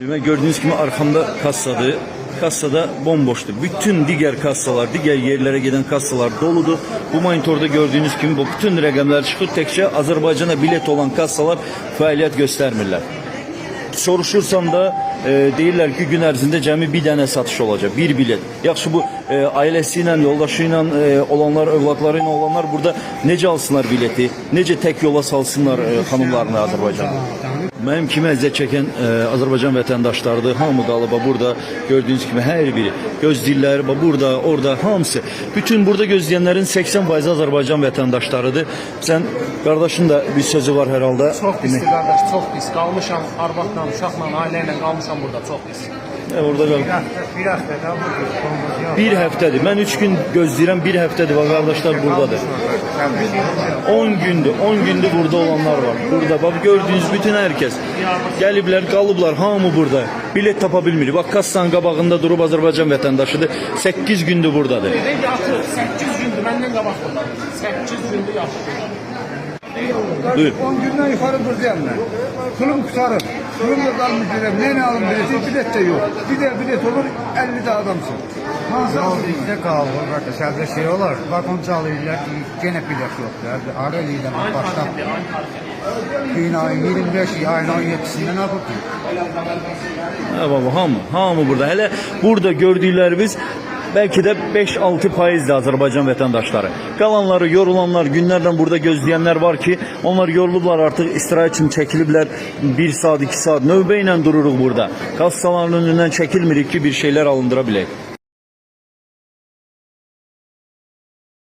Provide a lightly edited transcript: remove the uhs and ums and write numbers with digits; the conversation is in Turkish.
Gördüğünüz gibi arkamda kassadı. Kassada bomboştu. Bütün diğer kassalar, diğer yerlere giden kassalar doludu. Bu monitorda gördüğünüz gibi bu bütün rakamlar çıkır. Tekçe Azerbaycan'a bilet olan kassalar faaliyet göstermirler. Soruşursam da deyirlər ki, gün ərzində cəmi bir dənə satış olacaq, bir bilet. Yaxşı bu ailesi ilə, yoldaşı ilə olanlar, övladları ilə olanlar burada necə alsınlar bileti, necə tek yola salsınlar xanımlarını Azərbaycana? Mənim kimi əziyyət çəkən Azərbaycan vətəndaşlarıdır. Hamı qalıba burada gördüğünüz gibi her biri. Gözləyirlər, burada, orada hamısı. Bütün burada gözləyənlərin 80% Azərbaycan vətəndaşlarıdır. Sən qardaşın da bir sözü var herhalde. Çok pisdir qardaş, çok pis. Qalmışam arvadla, uşaqla, ailə ilə qalmışam burada, çok pis. Orada qal. Bir həftədir. Mən 3 gün gözləyirəm, bir həftədir var qardaşlar buradadır. 10 gündür burada olanlar var. Burada bak gördüğünüz bütün herkes gəliblər, qalıblar, hamı burada. Bilet tapa bilmir. Bak kassanın qabağında durub Azərbaycan vətəndaşıdır. 8 gündür buradadır. 8 gündür məndən qabaq buradadır. 8 gündür yatır. Buyur. 10 günden yukarı duracağım ben. Pulum kurtarır. Pulumda kalmış dedim. Ne alalım bileti? Bilet de yok. Bilet olur 50 de adamsın. Bizdə qalır, qardaş, hələ şey olar. Vagonca alırlar, yenə bilet yoxdur. Arayla ilə başqa. Ayın 25, ayın 17-sində nə yapıb? Ha baba, hamı burada. Hele burada gördüklərimiz belki de 5-6% Azerbaycan vətəndaşları. Qalanları, yorulanlar, günlerden burada gözleyenler var ki, onlar yorulublar artık, istirahət üçün çəkiliblər. 1 saat, 2 saat növbə ilə dururuq burada. Kassaların önündən çəkilmirik ki, bir şeyler alındıra bilək.